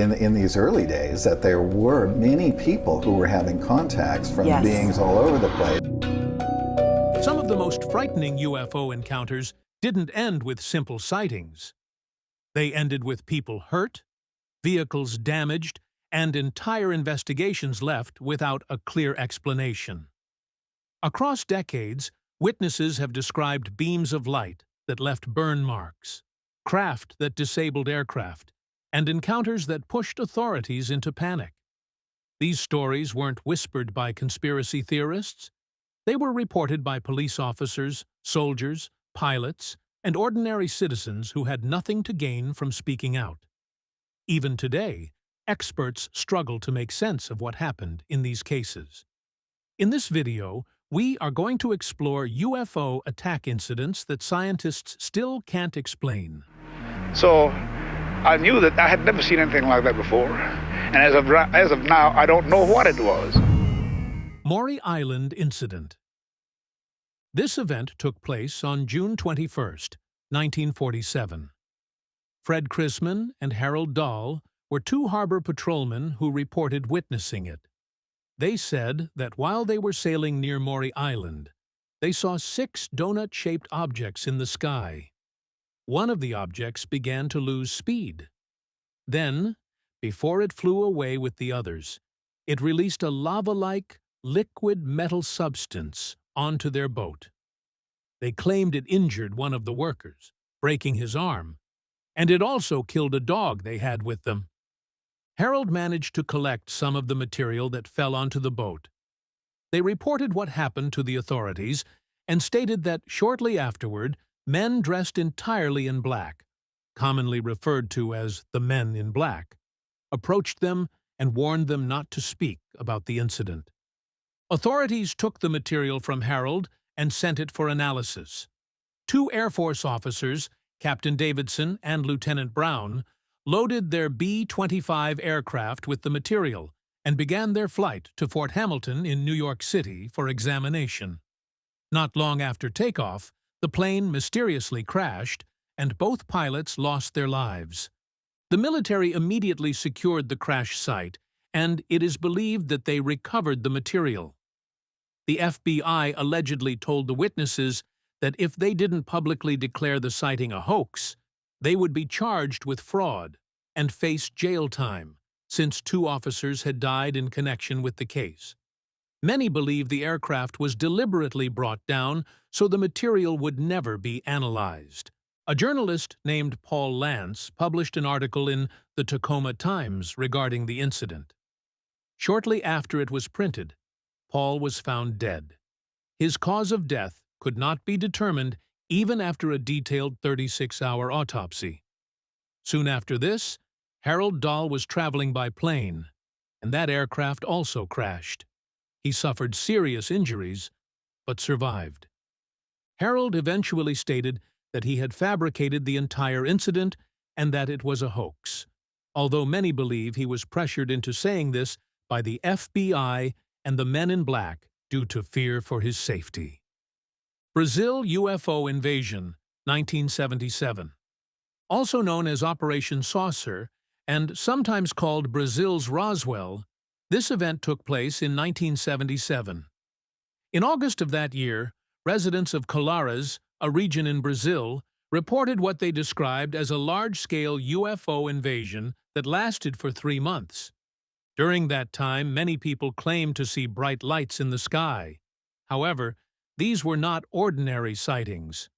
In these early days, that there were many people who were having contacts from beings all over the place. Some of the most frightening UFO encounters didn't end with simple sightings. They ended with people hurt, vehicles damaged, and entire investigations left without a clear explanation. Across decades, witnesses have described beams of light that left burn marks, craft that disabled aircraft, and encounters that pushed authorities into panic. These stories weren't whispered by conspiracy theorists. They were reported by police officers, soldiers, pilots, and ordinary citizens who had nothing to gain from speaking out. Even today, experts struggle to make sense of what happened in these cases. In this video, we are going to explore UFO attack incidents that scientists still can't explain. So I knew that I had never seen anything like that before, and as of now, I don't know what it was. Maury Island Incident. This event took place on June 21, 1947. Fred Chrisman and Harold Dahl were two harbor patrolmen who reported witnessing it. They said that while they were sailing near Maury Island, they saw 6 donut-shaped objects in the sky. One of the objects began to lose speed. Then, before it flew away with the others, it released a lava-like, liquid metal substance onto their boat. They claimed it injured one of the workers, breaking his arm, and it also killed a dog they had with them. Harold managed to collect some of the material that fell onto the boat. They reported what happened to the authorities and stated that shortly afterward, men dressed entirely in black, commonly referred to as the Men in Black, approached them and warned them not to speak about the incident. Authorities took the material from Harold and sent it for analysis. 2 Air Force officers, Captain Davidson and Lieutenant Brown, loaded their B-25 aircraft with the material and began their flight to Fort Hamilton in New York City for examination. Not long after takeoff, the plane mysteriously crashed, and both pilots lost their lives. The military immediately secured the crash site, and it is believed that they recovered the material. The FBI allegedly told the witnesses that if they didn't publicly declare the sighting a hoax, they would be charged with fraud and face jail time, since 2 officers had died in connection with the case. Many believe the aircraft was deliberately brought down so the material would never be analyzed. A journalist named Paul Lance published an article in the Tacoma Times regarding the incident. Shortly after it was printed, Paul was found dead. His cause of death could not be determined even after a detailed 36-hour autopsy. Soon after this, Harold Dahl was traveling by plane, and that aircraft also crashed. He suffered serious injuries, but survived. Harold eventually stated that he had fabricated the entire incident and that it was a hoax, although many believe he was pressured into saying this by the FBI and the Men in Black due to fear for his safety. Brazil UFO Invasion, 1977. Also known as Operation Saucer and sometimes called Brazil's Roswell, this event took place in 1977. In August of that year, residents of Colares, a region in Brazil, reported what they described as a large-scale UFO invasion that lasted for 3 months. During that time, many people claimed to see bright lights in the sky. However, these were not ordinary sightings.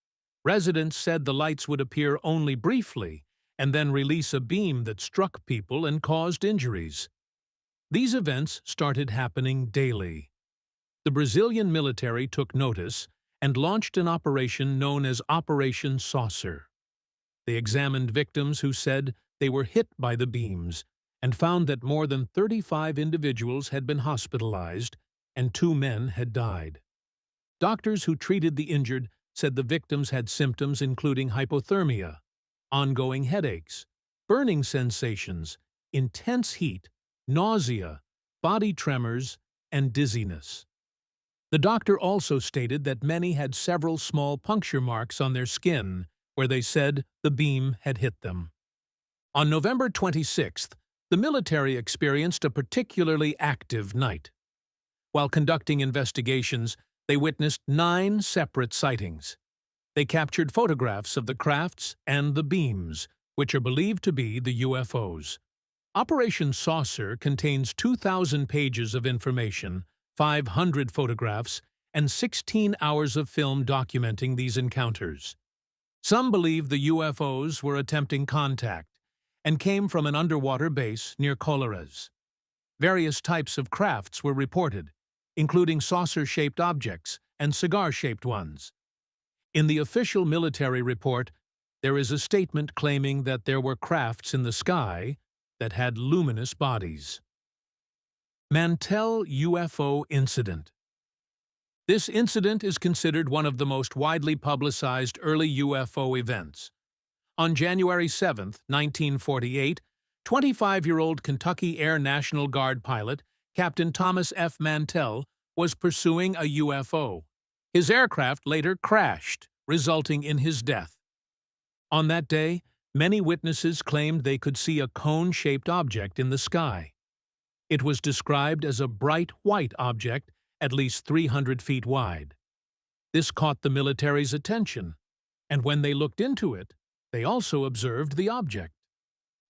Residents said the lights would appear only briefly and then release a beam that struck people and caused injuries. These events started happening daily. The Brazilian military took notice and launched an operation known as Operation Saucer. They examined victims who said they were hit by the beams and found that more than 35 individuals had been hospitalized and 2 men had died. Doctors who treated the injured said the victims had symptoms including hypothermia, ongoing headaches, burning sensations, intense heat, nausea, body tremors, and dizziness. The doctor also stated that many had several small puncture marks on their skin where they said the beam had hit them. On November 26th, The military experienced a particularly active night. While conducting investigations, they witnessed 9 separate sightings. They captured photographs of the crafts and the beams, which are believed to be the UFOs. Operation Saucer contains 2,000 pages of information, 500 photographs, and 16 hours of film documenting these encounters. Some believe the UFOs were attempting contact and came from an underwater base near Colares. Various types of crafts were reported, including saucer-shaped objects and cigar-shaped ones. In the official military report, there is a statement claiming that there were crafts in the sky that had luminous bodies. Mantell UFO Incident. This incident is considered one of the most widely publicized early UFO events. On January 7, 1948, 25-year-old Kentucky Air National Guard pilot Captain Thomas F. Mantell was pursuing a UFO. His aircraft later crashed, resulting in his death. On that day, many witnesses claimed they could see a cone-shaped object in the sky. It was described as a bright white object at least 300 feet wide. This caught the military's attention, and when they looked into it, they also observed the object.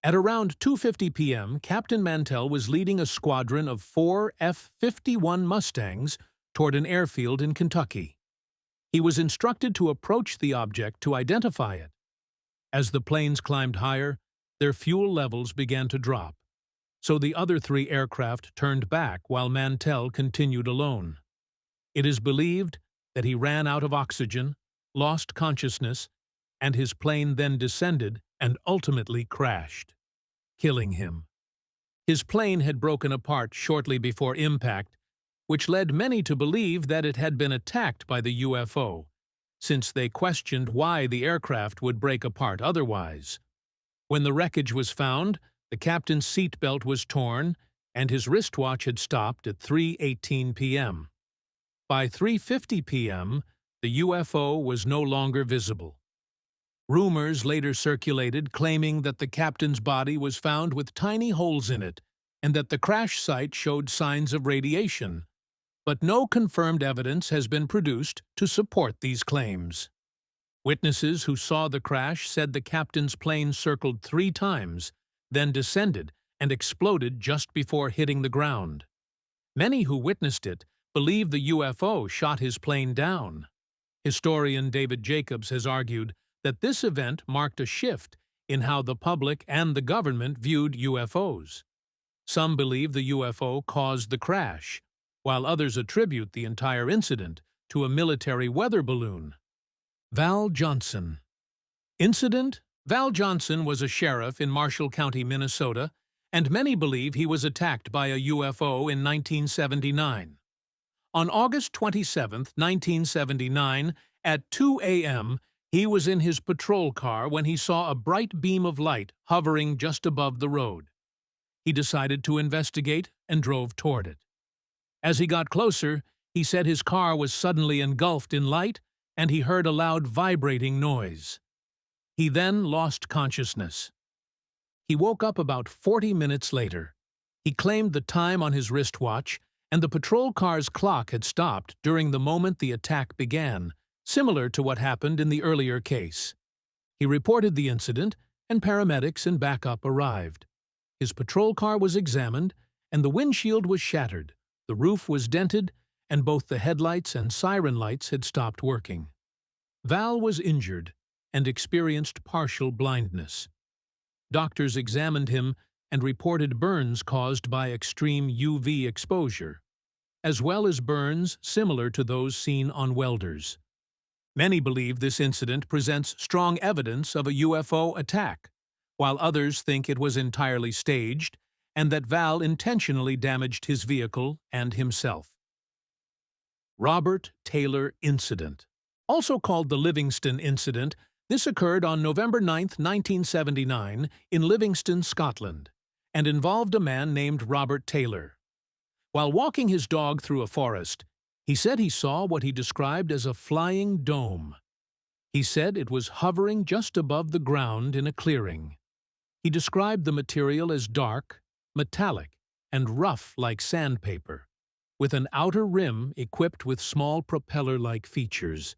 At around 2:50 p.m., Captain Mantell was leading a squadron of 4 F-51 Mustangs toward an airfield in Kentucky. He was instructed to approach the object to identify it. As the planes climbed higher, their fuel levels began to drop, so the other 3 aircraft turned back while Mantell continued alone. It is believed that he ran out of oxygen, lost consciousness, and his plane then descended and ultimately crashed, killing him. His plane had broken apart shortly before impact, which led many to believe that it had been attacked by the UFO, since they questioned why the aircraft would break apart otherwise. When the wreckage was found, the captain's seatbelt was torn, and his wristwatch had stopped at 3:18 p.m. By 3:50 p.m., the UFO was no longer visible. Rumors later circulated claiming that the captain's body was found with tiny holes in it and that the crash site showed signs of radiation, but no confirmed evidence has been produced to support these claims. Witnesses who saw the crash said the captain's plane circled 3 times, then descended and exploded just before hitting the ground. Many who witnessed it believe the UFO shot his plane down. Historian David Jacobs has argued that this event marked a shift in how the public and the government viewed UFOs. Some believe the UFO caused the crash, while others attribute the entire incident to a military weather balloon. Val Johnson. Incident: Val Johnson was a sheriff in Marshall County, Minnesota, and many believe he was attacked by a UFO in 1979. On August 27, 1979, at 2 a.m., he was in his patrol car when he saw a bright beam of light hovering just above the road. He decided to investigate and drove toward it. As he got closer, he said his car was suddenly engulfed in light and he heard a loud vibrating noise. He then lost consciousness. He woke up about 40 minutes later. He claimed the time on his wristwatch and the patrol car's clock had stopped during the moment the attack began, similar to what happened in the earlier case. He reported the incident, and paramedics and backup arrived. His patrol car was examined, and the windshield was shattered, the roof was dented, and both the headlights and siren lights had stopped working. Val was injured and experienced partial blindness. Doctors examined him and reported burns caused by extreme UV exposure, as well as burns similar to those seen on welders. Many believe this incident presents strong evidence of a UFO attack, while others think it was entirely staged and that Val intentionally damaged his vehicle and himself. Robert Taylor Incident. Also called the Livingston Incident, this occurred on November 9, 1979, in Livingston, Scotland, and involved a man named Robert Taylor. While walking his dog through a forest, he said he saw what he described as a flying dome. He said it was hovering just above the ground in a clearing. He described the material as dark metallic, and rough like sandpaper, with an outer rim equipped with small propeller-like features.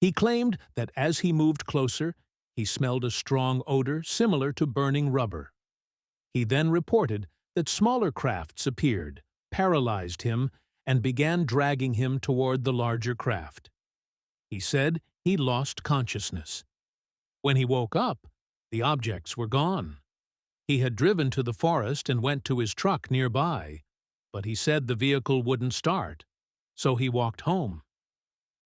He claimed that as he moved closer, he smelled a strong odor similar to burning rubber. He then reported that smaller crafts appeared, paralyzed him, and began dragging him toward the larger craft. He said he lost consciousness. When he woke up, the objects were gone. He had driven to the forest and went to his truck nearby, but he said the vehicle wouldn't start, so he walked home.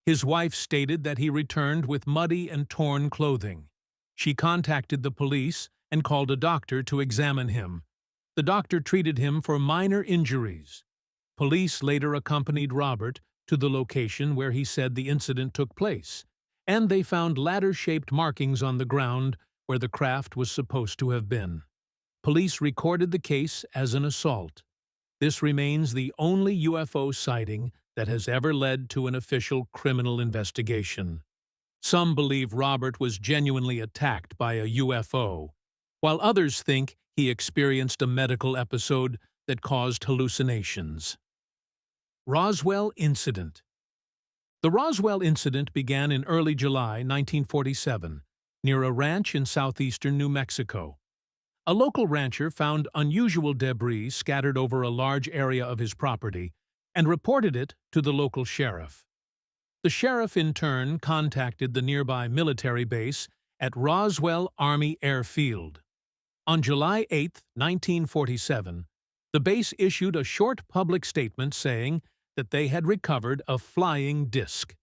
His wife stated that he returned with muddy and torn clothing. She contacted the police and called a doctor to examine him. The doctor treated him for minor injuries. Police later accompanied Robert to the location where he said the incident took place, and they found ladder-shaped markings on the ground where the craft was supposed to have been. Police recorded the case as an assault. This remains the only UFO sighting that has ever led to an official criminal investigation. Some believe Robert was genuinely attacked by a UFO, while others think he experienced a medical episode that caused hallucinations. Roswell Incident. The Roswell incident began in early July 1947, near a ranch in southeastern New Mexico. A local rancher found unusual debris scattered over a large area of his property and reported it to the local sheriff. The sheriff, in turn, contacted the nearby military base at Roswell Army Airfield. On July 8, 1947, the base issued a short public statement saying that they had recovered a flying disc.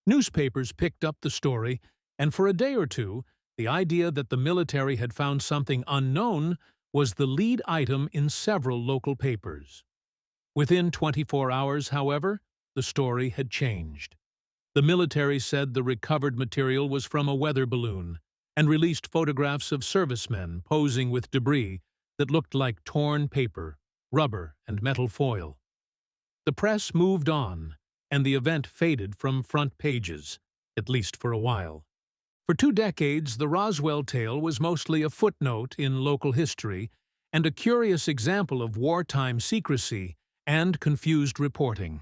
Newspapers picked up the story, and for a day or two, the idea that the military had found something unknown was the lead item in several local papers. Within 24 hours, however, the story had changed. The military said the recovered material was from a weather balloon and released photographs of servicemen posing with debris that looked like torn paper, rubber, and metal foil. The press moved on, and the event faded from front pages, at least for a while. For 2 decades, the Roswell tale was mostly a footnote in local history and a curious example of wartime secrecy and confused reporting.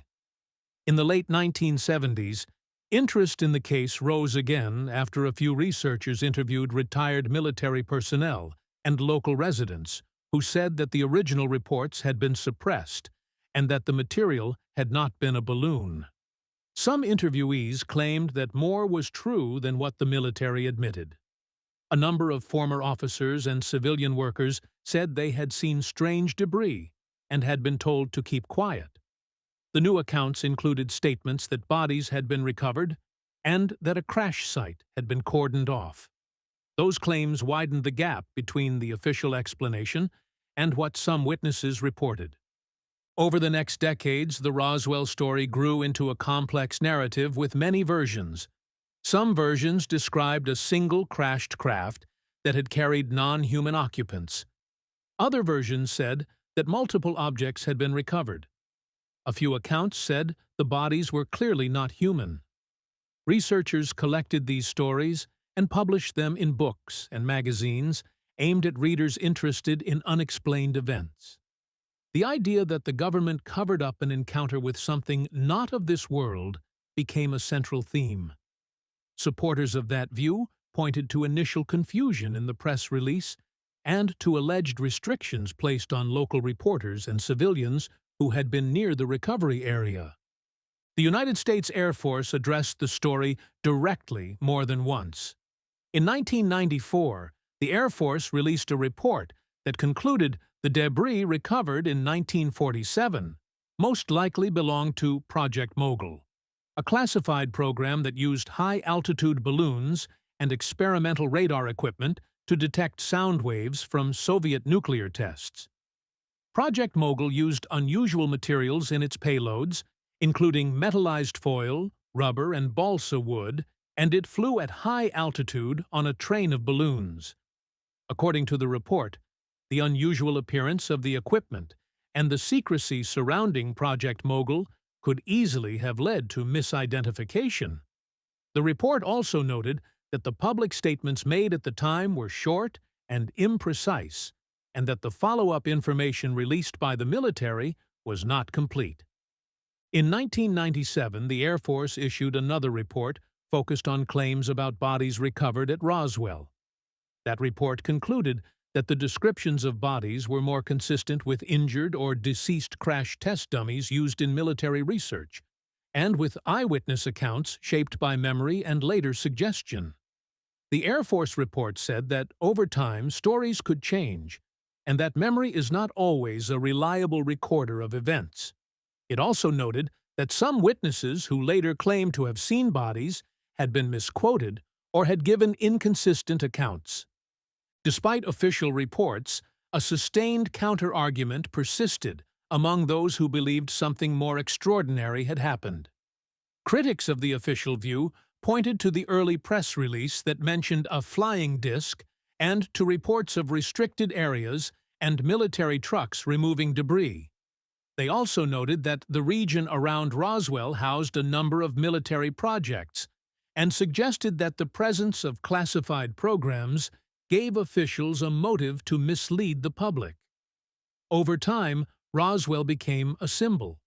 In the late 1970s, interest in the case rose again after a few researchers interviewed retired military personnel and local residents who said that the original reports had been suppressed and that the material had not been a balloon. Some interviewees claimed that more was true than what the military admitted. A number of former officers and civilian workers said they had seen strange debris and had been told to keep quiet. The new accounts included statements that bodies had been recovered and that a crash site had been cordoned off. Those claims widened the gap between the official explanation and what some witnesses reported. Over the next decades, the Roswell story grew into a complex narrative with many versions. Some versions described a single crashed craft that had carried non-human occupants. Other versions said that multiple objects had been recovered. A few accounts said the bodies were clearly not human. Researchers collected these stories and published them in books and magazines aimed at readers interested in unexplained events. The idea that the government covered up an encounter with something not of this world became a central theme. Supporters of that view pointed to initial confusion in the press release and to alleged restrictions placed on local reporters and civilians who had been near the recovery area. The United States Air Force addressed the story directly more than once. In 1994, the Air Force released a report that concluded the debris recovered in 1947 most likely belonged to Project Mogul, a classified program that used high-altitude balloons and experimental radar equipment to detect sound waves from Soviet nuclear tests. Project Mogul used unusual materials in its payloads, including metallized foil, rubber, and balsa wood, and it flew at high altitude on a train of balloons. According to the report, the unusual appearance of the equipment and the secrecy surrounding Project Mogul could easily have led to misidentification. The report also noted that the public statements made at the time were short and imprecise, and that the follow-up information released by the military was not complete. In 1997, the Air Force issued another report focused on claims about bodies recovered at Roswell. That report concluded that the descriptions of bodies were more consistent with injured or deceased crash test dummies used in military research, and with eyewitness accounts shaped by memory and later suggestion. The Air Force report said that over time stories could change, and that memory is not always a reliable recorder of events. It also noted that some witnesses who later claimed to have seen bodies had been misquoted or had given inconsistent accounts. Despite official reports, a sustained counter-argument persisted among those who believed something more extraordinary had happened. Critics of the official view pointed to the early press release that mentioned a flying disc and to reports of restricted areas and military trucks removing debris. They also noted that the region around Roswell housed a number of military projects and suggested that the presence of classified programs gave officials a motive to mislead the public. Over time, Roswell became a symbol.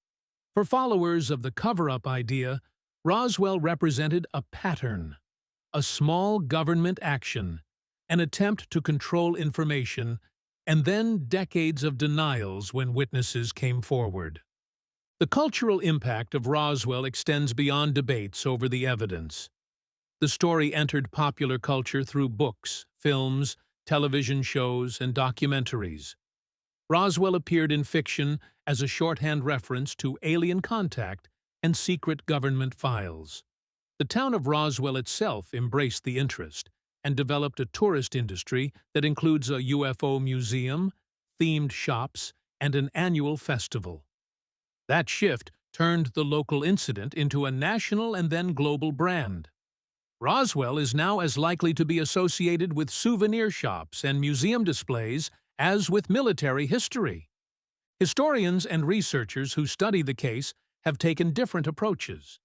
For followers of the cover-up idea, Roswell represented a pattern, a small government action, an attempt to control information, and then decades of denials when witnesses came forward. The cultural impact of Roswell extends beyond debates over the evidence. The story entered popular culture through books, films, television shows, and documentaries. Roswell appeared in fiction as a shorthand reference to alien contact and secret government files. The town of Roswell itself embraced the interest and developed a tourist industry that includes a UFO museum, themed shops, and an annual festival. That shift turned the local incident into a national and then global brand. Roswell is now as likely to be associated with souvenir shops and museum displays as with military history. Historians and researchers who study the case have taken different approaches.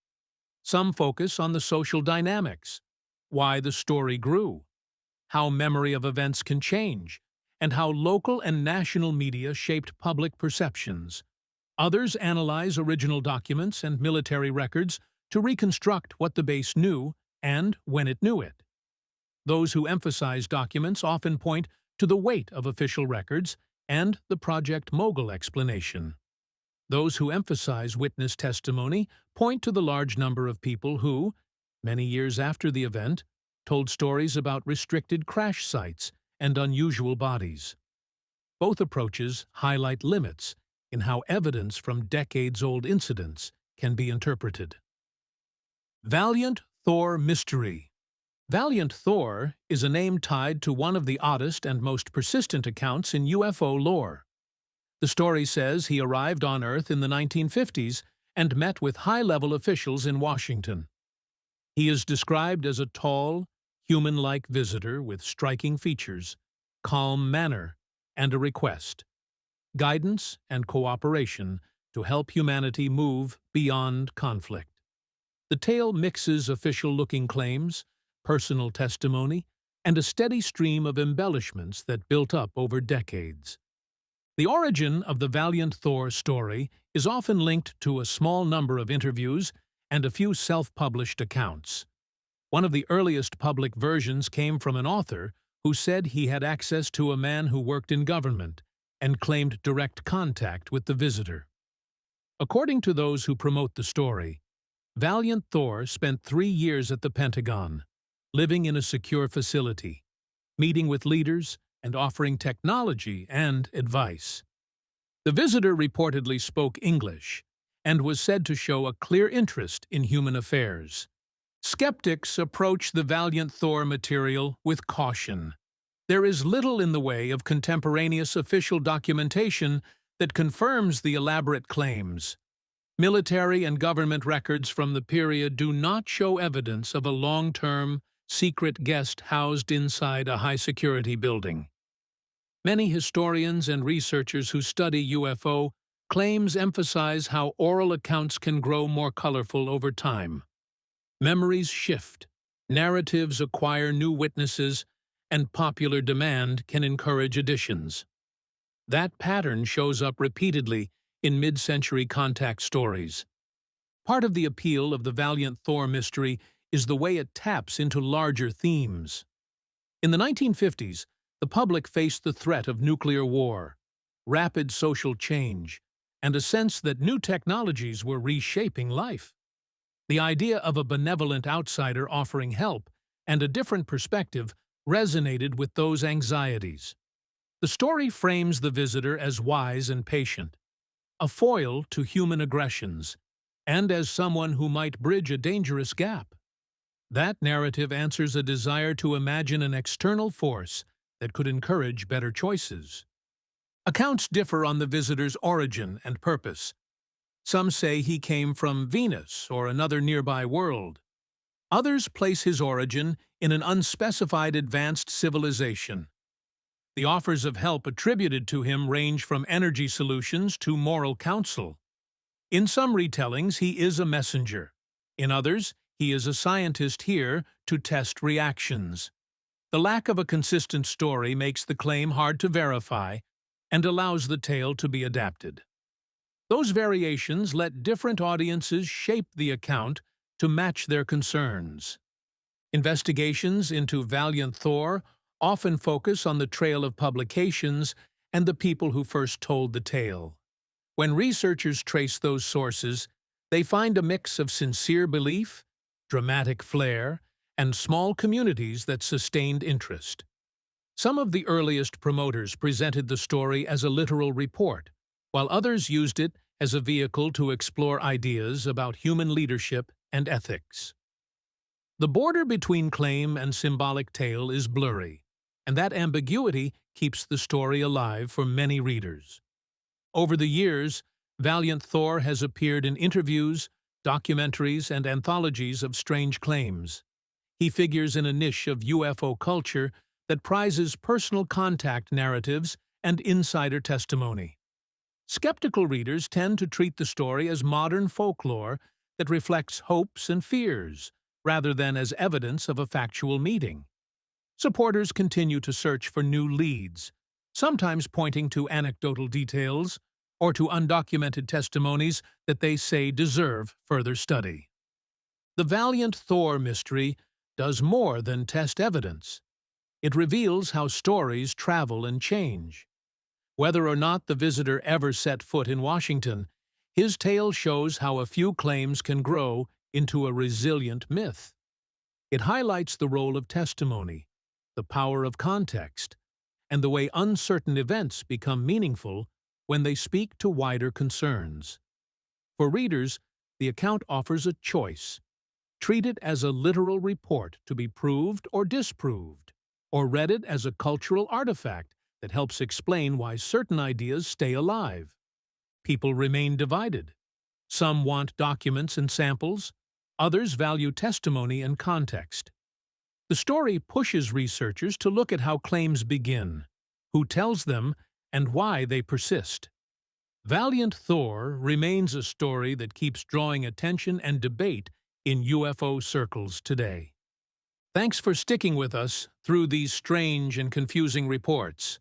Some focus on the social dynamics, why the story grew, how memory of events can change, and how local and national media shaped public perceptions. Others analyze original documents and military records to reconstruct what the base knew and when it knew it. Those who emphasize documents often point to the weight of official records and the Project Mogul explanation. Those who emphasize witness testimony point to the large number of people who, many years after the event, told stories about restricted crash sites and unusual bodies. Both approaches highlight limits in how evidence from decades-old incidents can be interpreted. Valiant Thor Mystery. Valiant Thor is a name tied to one of the oddest and most persistent accounts in UFO lore. The story says he arrived on Earth in the 1950s and met with high-level officials in Washington. He is described as a tall, human-like visitor with striking features, calm manner, and a request: guidance and cooperation to help humanity move beyond conflict. The tale mixes official-looking claims, personal testimony, and a steady stream of embellishments that built up over decades. The origin of the Valiant Thor story is often linked to a small number of interviews and a few self-published accounts. One of the earliest public versions came from an author who said he had access to a man who worked in government and claimed direct contact with the visitor. According to those who promote the story, Valiant Thor spent 3 years at the Pentagon, living in a secure facility, meeting with leaders, and offering technology and advice. The visitor reportedly spoke English and was said to show a clear interest in human affairs. Skeptics approach the Valiant Thor material with caution. There is little in the way of contemporaneous official documentation that confirms the elaborate claims. Military and government records from the period do not show evidence of a long-term, secret guest housed inside a high-security building. Many historians and researchers who study UFO claims emphasize how oral accounts can grow more colorful over time. Memories shift, narratives acquire new witnesses, and popular demand can encourage additions. That pattern shows up repeatedly in mid-century contact stories. Part of the appeal of the Valiant Thor mystery is the way it taps into larger themes. In the 1950s, the public faced the threat of nuclear war, rapid social change, and a sense that new technologies were reshaping life. The idea of a benevolent outsider offering help and a different perspective resonated with those anxieties. The story frames the visitor as wise and patient, a foil to human aggressions, and as someone who might bridge a dangerous gap. That narrative answers a desire to imagine an external force that could encourage better choices. Accounts differ on the visitor's origin and purpose. Some say he came from Venus or another nearby world. Others place his origin in an unspecified advanced civilization. The offers of help attributed to him range from energy solutions to moral counsel. In some retellings, he is a messenger. In others, he is a scientist here to test reactions. The lack of a consistent story makes the claim hard to verify and allows the tale to be adapted. Those variations let different audiences shape the account to match their concerns. Investigations into Valiant Thor often focus on the trail of publications and the people who first told the tale. When researchers trace those sources, they find a mix of sincere belief, dramatic flair, and small communities that sustained interest. Some of the earliest promoters presented the story as a literal report, while others used it as a vehicle to explore ideas about human leadership and ethics. The border between claim and symbolic tale is blurry, and that ambiguity keeps the story alive for many readers. Over the years, Valiant Thor has appeared in interviews, documentaries, and anthologies of strange claims. He figures in a niche of UFO culture that prizes personal contact narratives and insider testimony. Skeptical readers tend to treat the story as modern folklore that reflects hopes and fears, rather than as evidence of a factual meeting. Supporters continue to search for new leads, sometimes pointing to anecdotal details or to undocumented testimonies that they say deserve further study. The Valiant Thor mystery does more than test evidence. It reveals how stories travel and change. Whether or not the visitor ever set foot in Washington, his tale shows how a few claims can grow into a resilient myth. It highlights the role of testimony, the power of context, and the way uncertain events become meaningful when they speak to wider concerns. For readers, the account offers a choice. Treat it as a literal report to be proved or disproved, or read it as a cultural artifact that helps explain why certain ideas stay alive. People remain divided. Some want documents and samples, others value testimony and context. The story pushes researchers to look at how claims begin, who tells them, and why they persist. Valiant Thor remains a story that keeps drawing attention and debate in UFO circles today. Thanks for sticking with us through these strange and confusing reports.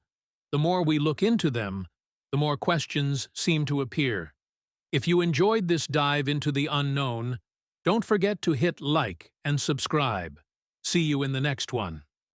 The more we look into them, the more questions seem to appear. If you enjoyed this dive into the unknown, don't forget to hit like and subscribe. See you in the next one.